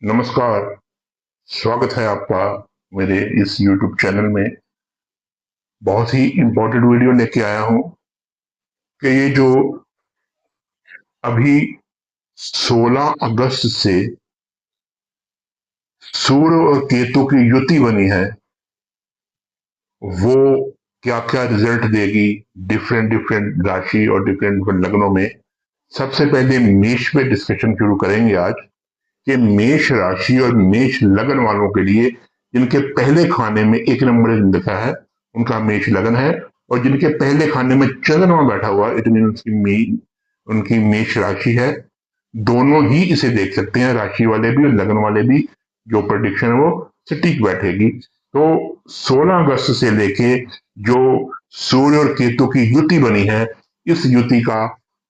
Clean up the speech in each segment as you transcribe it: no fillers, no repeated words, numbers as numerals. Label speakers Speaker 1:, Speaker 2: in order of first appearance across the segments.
Speaker 1: नमस्कार। स्वागत है आपका मेरे इस YouTube चैनल में। बहुत ही इम्पोर्टेंट वीडियो लेके आया हूं कि ये जो अभी 16 अगस्त से सूर्य और केतु की युति बनी है, वो क्या क्या रिजल्ट देगी डिफरेंट डिफरेंट राशि और डिफरेंट डिफरेंट लग्नों में। सबसे पहले मेष पे डिस्कशन शुरू करेंगे आज कि मेष राशि और मेष लगन वालों के लिए जिनके पहले खाने में एक नंबर लिखा है उनका मेष लगन है, और जिनके पहले खाने में चंद्रमा बैठा हुआ इट मीन उनकी मेष राशि है। दोनों ही इसे देख सकते हैं, राशि वाले भी और लगन वाले भी। जो प्रेडिक्शन है वो सटीक बैठेगी। तो 16 अगस्त से लेके जो सूर्य और केतु की युति बनी है, इस युति का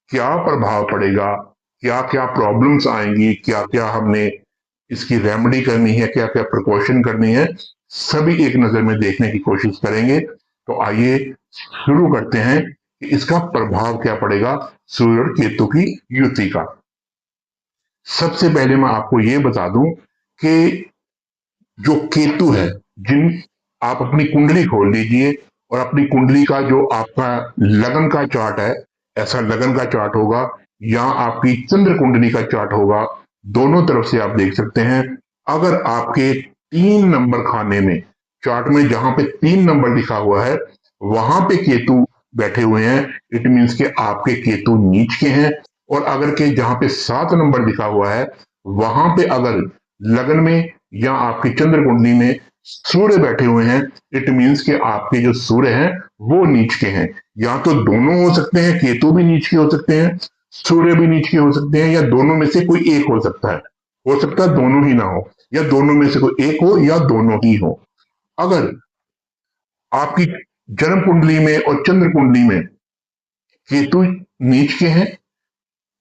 Speaker 1: क्या प्रभाव पड़ेगा, क्या क्या प्रॉब्लम्स आएंगी, क्या क्या हमने इसकी रेमेडी करनी है, क्या क्या प्रिकॉशन करनी है, सभी एक नजर में देखने की कोशिश करेंगे। तो आइए शुरू करते हैं कि इसका प्रभाव क्या पड़ेगा सूर्य और केतु की युति का। सबसे पहले मैं आपको यह बता दूं कि जो केतु है, जिन आप अपनी कुंडली खोल लीजिए और अपनी कुंडली का जो आपका लगन का चार्ट है, ऐसा लगन का चार्ट होगा या आपकी चंद्र कुंडली का चार्ट होगा, दोनों तरफ से आप देख सकते हैं। अगर आपके 3 नंबर खाने में, चार्ट में जहां पे 3 नंबर लिखा हुआ है वहां पे केतु बैठे हुए हैं, इट मीन्स के आपके केतु नीच के हैं। और अगर के जहां पे 7 नंबर लिखा हुआ है वहां पे अगर लगन में या आपकी चंद्र कुंडली में सूर्य बैठे हुए हैं, इट मीन्स के आपके जो सूर्य हैं वो नीच के हैं। या तो दोनों हो सकते हैं, केतु भी नीच के हो सकते हैं, सूर्य भी नीच के हो सकते हैं, या दोनों में से कोई एक हो सकता है। हो सकता है दोनों ही ना हो, या दोनों में से कोई एक हो, या दोनों ही हो। अगर आपकी जन्म कुंडली में और चंद्र कुंडली में केतु नीच के हैं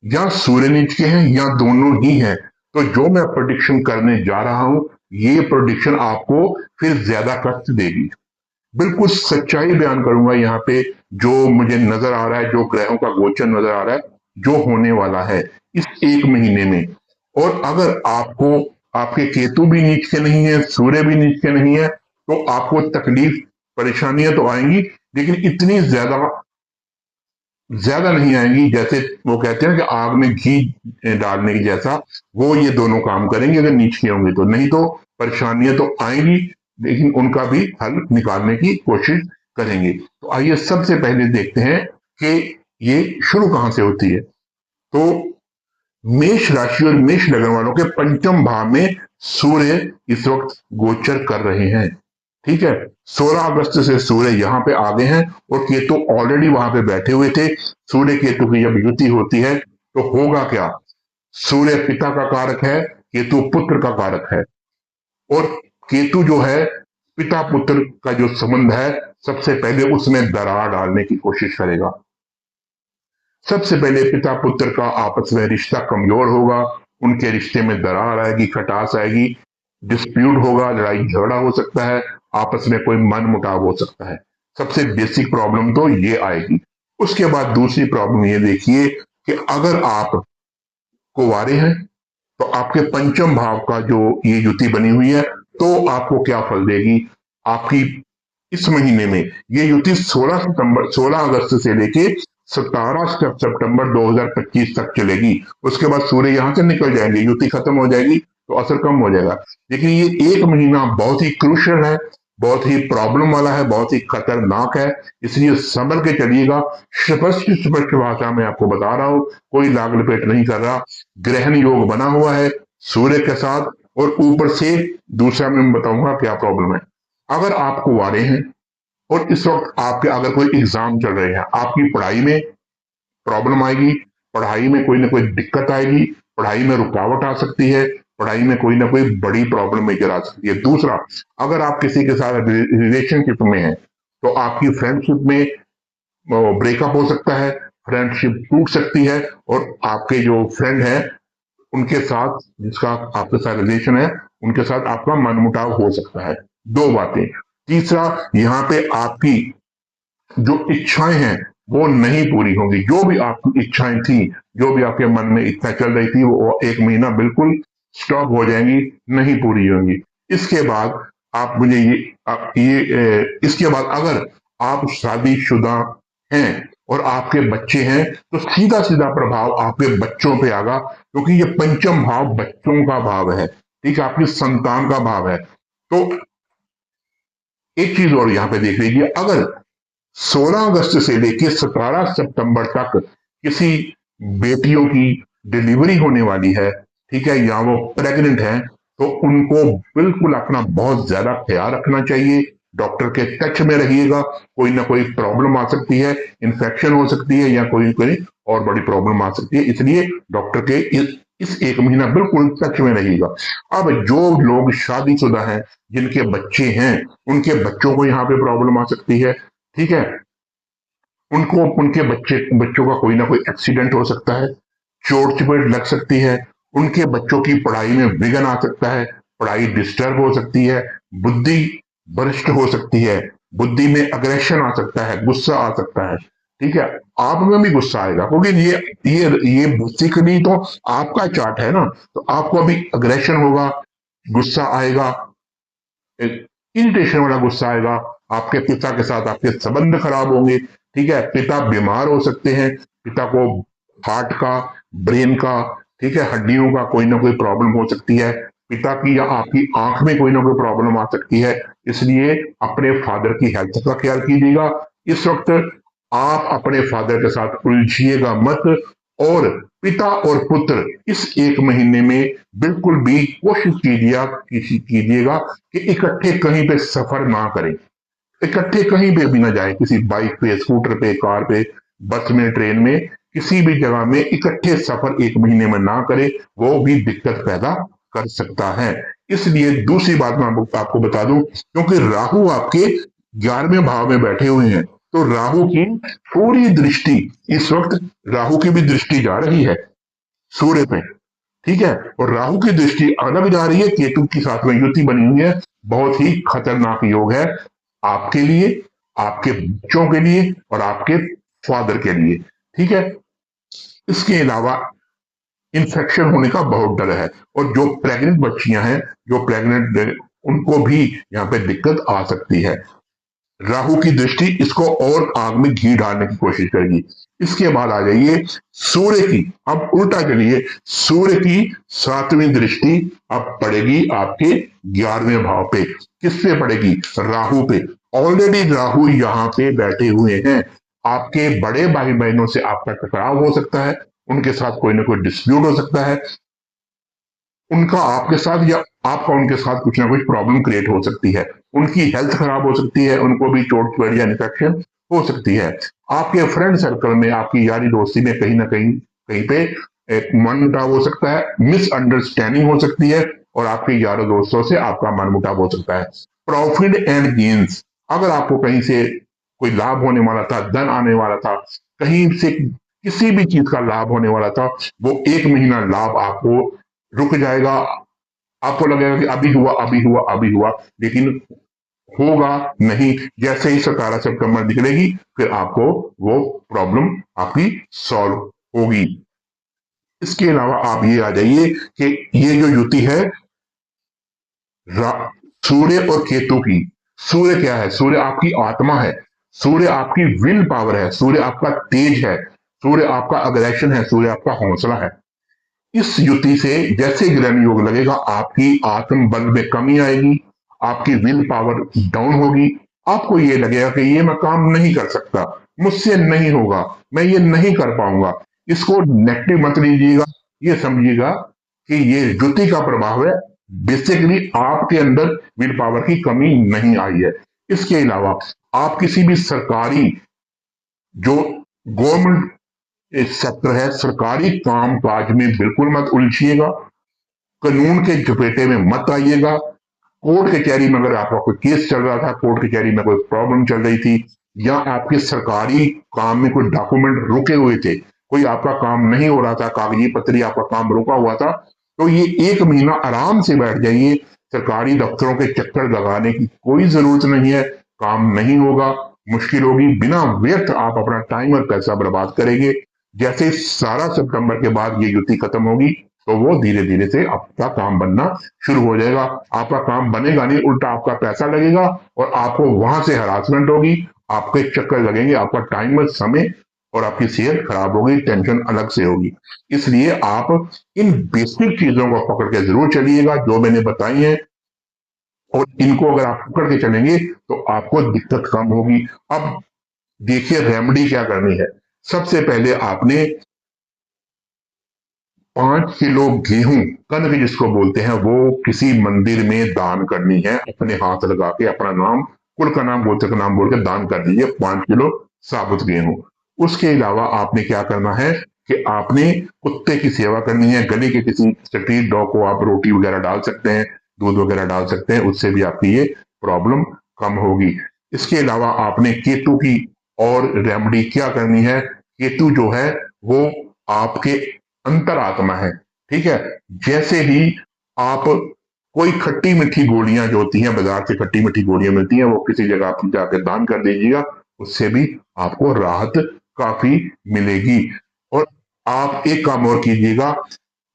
Speaker 1: या सूर्य नीच के हैं या दोनों ही हैं, तो जो मैं प्रोडिक्शन करने जा रहा हूं ये प्रोडिक्शन आपको फिर ज्यादा कष्ट देगी। बिल्कुल सच्चाई बयान करूंगा यहाँ पे, जो मुझे नजर आ रहा है, जो ग्रहों का गोचर नजर आ रहा है, जो होने वाला है इस 1 महीने में। और अगर आपको आपके केतु भी नीच के नहीं है, सूर्य भी नीच के नहीं है, तो आपको तकलीफ परेशानियां तो आएंगी, लेकिन इतनी ज्यादा ज्यादा नहीं आएंगी जैसे वो कहते हैं कि आग में घी डालने की जैसा। वो ये दोनों काम करेंगे अगर नीच के होंगे तो। नहीं तो परेशानियां तो आएंगी, लेकिन उनका भी हल निकालने की कोशिश करेंगे। तो आइए सबसे पहले देखते हैं कि ये शुरू कहां से होती है। तो मेष राशि और मेष लगन वालों के पंचम भाव में सूर्य इस वक्त गोचर कर रहे हैं। ठीक है, 16 अगस्त से सूर्य यहां पे आ गए हैं और केतु ऑलरेडी वहां पे बैठे हुए थे। सूर्य केतु की जब युति होती है तो होगा क्या, सूर्य पिता का कारक है, केतु पुत्र का कारक है। और केतु जो है पिता पुत्र का जो संबंध है, सबसे पहले उसमें दरार डालने की कोशिश करेगा। सबसे पहले पिता पुत्र का आपस में रिश्ता कमजोर होगा, उनके रिश्ते में दरार आएगी, खटास आएगी, डिस्प्यूट होगा, लड़ाई झगड़ा हो सकता है, आपस में कोई मन मुटाव हो सकता है। सबसे बेसिक प्रॉब्लम तो ये आएगी। उसके बाद दूसरी प्रॉब्लम ये देखिए कि अगर आप कुंवारे हैं तो आपके पंचम भाव का जो ये युति बनी हुई है, तो आपको क्या फल देगी। आपकी इस महीने में ये युति 16 अगस्त से लेके 17 सितंबर 2025 तक चलेगी। उसके बाद सूर्य यहां से निकल जाएंगे, युति खत्म हो जाएगी तो असर कम हो जाएगा। लेकिन ये 1 महीना बहुत ही क्रूशियल है, बहुत ही प्रॉब्लम वाला है, बहुत ही खतरनाक है। इसलिए संभल के चलिएगा। स्पष्ट स्पष्ट भाषा में आपको बता रहा हूं, कोई लाग लपेट नहीं कर रहा। ग्रहण योग बना हुआ है सूर्य के साथ, और ऊपर से दूसरा मैं बताऊंगा क्या प्रॉब्लम है। अगर आप कुंवारे हैं और इस वक्त आपके अगर कोई एग्जाम चल रहे हैं, आपकी पढ़ाई में प्रॉब्लम आएगी, पढ़ाई में कोई ना कोई दिक्कत आएगी, पढ़ाई में रुकावट आ सकती है, पढ़ाई में कोई ना कोई बड़ी प्रॉब्लम मेजर आ सकती है। दूसरा, अगर आप किसी के साथ रिलेशनशिप में हैं तो आपकी फ्रेंडशिप में ब्रेकअप हो सकता है, फ्रेंडशिप टूट सकती है, और आपके जो फ्रेंड है उनके साथ, जिसका आपके साथ रिलेशन है, उनके साथ आपका मनमुटाव हो सकता है। 2 बातें। तीसरा, यहाँ पे आपकी जो इच्छाएं हैं वो नहीं पूरी होंगी। जो भी आपकी इच्छाएं थी, जो भी आपके मन में इच्छा चल रही थी, वो 1 महीना बिल्कुल स्टॉप हो जाएंगी, नहीं पूरी होंगी। इसके बाद आप मुझे इसके बाद अगर आप शादीशुदा हैं और आपके बच्चे हैं तो सीधा सीधा प्रभाव आपके बच्चों पे आगा, क्योंकि ये पंचम भाव बच्चों का भाव है, ठीक है, आपकी संतान का भाव है। तो एक चीज और यहां पे देख लीजिए, अगर 16 अगस्त से लेकर 17 सितंबर तक किसी बेटियों की डिलीवरी होने वाली है, ठीक है, या वो प्रेग्नेंट है, तो उनको बिल्कुल अपना बहुत ज्यादा ख्याल रखना चाहिए। डॉक्टर के टच में रहिएगा, कोई ना कोई प्रॉब्लम आ सकती है, इन्फेक्शन हो सकती है या कोई कोई और बड़ी प्रॉब्लम आ सकती है, इसलिए डॉक्टर के इस एक महीना बिल्कुल टच में रहिएगा। अब जो लोग शादीशुदा हैं, जिनके बच्चे हैं, उनके बच्चों को यहाँ पे प्रॉब्लम आ सकती है, ठीक है, उनको उनके बच्चों का कोई ना कोई एक्सीडेंट हो सकता है, चोट चपेट लग सकती है, उनके बच्चों की पढ़ाई में विघ्न आ सकता है, पढ़ाई डिस्टर्ब हो सकती है, बुद्धि भ्रष्ट हो सकती है, बुद्धि में अग्रेशन आ सकता है, गुस्सा आ सकता है, ठीक है, आप में भी गुस्सा आएगा, क्योंकि ये बेसिकली तो आपका चार्ट है ना, तो आपको अभी अग्रेशन होगा, गुस्सा आएगा, इरिटेशन वाला गुस्सा आएगा, आपके पिता के साथ आपके संबंध खराब होंगे, ठीक है, पिता बीमार हो सकते हैं, पिता को हार्ट का, ब्रेन का, ठीक है, हड्डियों का कोई ना कोई प्रॉब्लम हो सकती है, पिता की या आपकी आंख में कोई ना कोई प्रॉब्लम आ सकती है, इसलिए अपने फादर की हेल्थ का ख्याल कीजिएगा। इस वक्त आप अपने फादर के साथ उलझिएगा मत, और पिता और पुत्र इस एक महीने में बिल्कुल भी कोशिश कीजिएगा कि इकट्ठे कहीं पे सफर ना करें, इकट्ठे कहीं पे भी ना जाए, किसी बाइक पे, स्कूटर पे, कार पे, बस में, ट्रेन में, किसी भी जगह में इकट्ठे सफर एक महीने में ना करें, वो भी दिक्कत पैदा कर सकता है। इसलिए दूसरी बात मैं आपको बता दूं, क्योंकि राहु आपके 11वें भाव में बैठे हुए हैं, तो राहु की पूरी दृष्टि इस वक्त, राहु की भी दृष्टि जा रही है सूर्य पे, ठीक है, और राहु की दृष्टि अलग जा रही है, केतु के साथ में युति बनी हुई है, बहुत ही खतरनाक योग है आपके लिए, आपके बच्चों के लिए और आपके फादर के लिए, ठीक है। इसके अलावा इन्फेक्शन होने का बहुत डर है, और जो प्रेग्नेंट बच्चियां हैं, जो प्रेग्नेंट, उनको भी यहाँ पे दिक्कत आ सकती है। राहु की दृष्टि इसको और आग में घी डालने की कोशिश करेगी। इसके बाद आ जाइए सूर्य की, अब उल्टा चलिए, सूर्य की 7वीं दृष्टि अब पड़ेगी आपके 11वें भाव पे। किस पे पड़ेगी? राहु पे। ऑलरेडी राहु यहाँ पे बैठे हुए हैं, आपके बड़े भाई बहनों से आपका टकराव हो सकता है, उनके साथ कोई ना कोई डिस्प्यूट हो सकता है, उनका आपके साथ या आपका उनके साथ कुछ ना कुछ प्रॉब्लम क्रिएट हो सकती है, उनकी हेल्थ खराब हो सकती है, उनको भी चोट चपेट या इन्फेक्शन हो सकती है। आपके फ्रेंड सर्कल में, आपकी यारी दोस्ती में कहीं ना कहीं कहीं पे एक मनमुटाव हो सकता है, मिसअंडरस्टैंडिंग हो सकती है, और आपके यारों दोस्तों से आपका मनमुटाव हो सकता है। प्रॉफिट एंड गेन्स, अगर आपको कहीं से कोई लाभ होने वाला था, धन आने वाला था, कहीं से किसी भी चीज का लाभ होने वाला था, वो एक महीना लाभ आपको रुक जाएगा। आपको लगेगा कि अभी हुआ, अभी हुआ, अभी हुआ, लेकिन होगा नहीं। जैसे ही 17 सितंबर निकलेगी, फिर आपको वो प्रॉब्लम आपकी सॉल्व होगी। इसके अलावा आप ये आ जाइए कि ये जो युति है सूर्य और केतु की, सूर्य क्या है? सूर्य आपकी आत्मा है, सूर्य आपकी विल पावर है, सूर्य आपका तेज है, सूर्य आपका अग्रेशन है, सूर्य आपका हौसला है। इस युति से जैसे ग्रहण योग लगेगा, आपकी आत्म बल में कमी आएगी, आपकी विल पावर डाउन होगी, आपको ये लगेगा कि ये मैं काम नहीं कर सकता, मुझसे नहीं होगा, मैं ये नहीं कर पाऊंगा। इसको नेगेटिव मत लीजिएगा, ये समझिएगा कि ये युति का प्रभाव है, बेसिकली आपके अंदर विल पावर की कमी नहीं आई है। इसके अलावा आप किसी भी सरकारी, जो गवर्नमेंट सेक्टर है, सरकारी काम काज में बिल्कुल मत उलझिएगा, कानून के चपेटे में मत आइएगा। कोर्ट कचहरी में अगर आपका कोई केस चल रहा था, कोर्ट कचहरी में कोई प्रॉब्लम चल रही थी, या आपके सरकारी काम में कोई डॉक्यूमेंट रुके हुए थे, कोई आपका काम नहीं हो रहा था, कागजी पत्री आपका काम रुका हुआ था, तो ये एक महीना आराम से बैठ जाइए। सरकारी दफ्तरों के चक्कर लगाने की कोई जरूरत नहीं है, काम नहीं होगा, मुश्किल होगी, बिना व्यर्थ आप अपना टाइम और पैसा बर्बाद करेंगे। जैसे 17 सितंबर के बाद ये युति खत्म होगी, तो वो धीरे धीरे से आपका काम बनना शुरू हो जाएगा। आपका काम बनेगा नहीं, उल्टा आपका पैसा लगेगा और आपको वहां से हरासमेंट होगी, आपके चक्कर लगेंगे, आपका टाइम, समय और आपकी सेहत खराब होगी, टेंशन अलग से होगी। इसलिए आप इन बेसिक चीजों को पकड़ के जरूर चलिएगा जो मैंने बताई है, और इनको अगर आप पकड़ के चलेंगे तो आपको दिक्कत कम होगी। अब देखिए रेमेडी क्या करनी है। सबसे पहले आपने 5 किलो गेहूं, कनक जिसको बोलते हैं, वो किसी मंदिर में दान करनी है। अपने हाथ लगा के अपना नाम, कुल का नाम, गोत्र का नाम बोल के दान कर दीजिए 5 किलो साबुत गेहूं। उसके अलावा आपने क्या करना है कि आपने कुत्ते की सेवा करनी है। गली के किसी स्ट्रीट डॉग को आप रोटी वगैरह डाल सकते हैं, दूध वगैरह डाल सकते हैं, उससे भी आपकी ये प्रॉब्लम कम होगी। इसके अलावा आपने केतु की और रेमेडी क्या करनी है। केतु जो है वो आपके अंतरात्मा है, ठीक है। जैसे ही आप कोई खट्टी मीठी गोलियां जो होती हैं, बाजार से खट्टी मीठी गोलियां मिलती हैं, वो किसी जगह आप जाकर दान कर दीजिएगा, उससे भी आपको राहत काफी मिलेगी। और आप एक काम और कीजिएगा,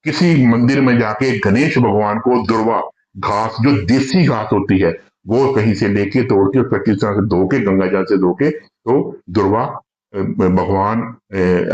Speaker 1: किसी मंदिर में जाके गणेश भगवान को दुर्वा घास, जो देसी घास होती है, वो कहीं से लेके तोड़ के उसको अच्छी तरह से धो के, गंगा जल से धो के, तो दुर्वा भगवान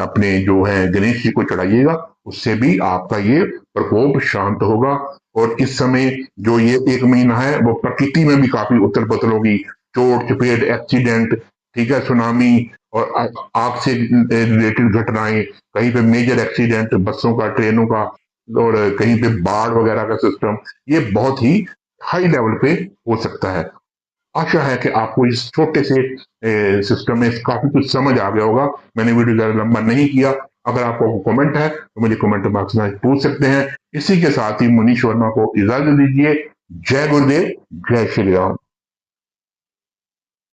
Speaker 1: अपने जो है गणेश जी को चढ़ाइएगा। उससे भी आपका ये प्रकोप शांत होगा। और इस समय जो ये 1 महीना है वो प्रकृति में भी काफी उथल पुथल होगी, चोट चपेट, एक्सीडेंट, ठीक है, सुनामी और आग से रिलेटेड घटनाएं, कहीं पे मेजर एक्सीडेंट बसों का, ट्रेनों का, और कहीं पे बाढ़ वगैरह का सिस्टम, ये बहुत ही हाई लेवल पे हो सकता है। आशा है कि आपको इस छोटे से सिस्टम में काफी कुछ समझ आ गया होगा। मैंने वीडियो ज्यादा लंबा नहीं किया। अगर आपको कमेंट है तो मुझे कमेंट बॉक्स में पूछ सकते हैं। इसी के साथ ही मनीष वर्मा को इजाजत दीजिए। जय गुरुदेव, जय श्री राम।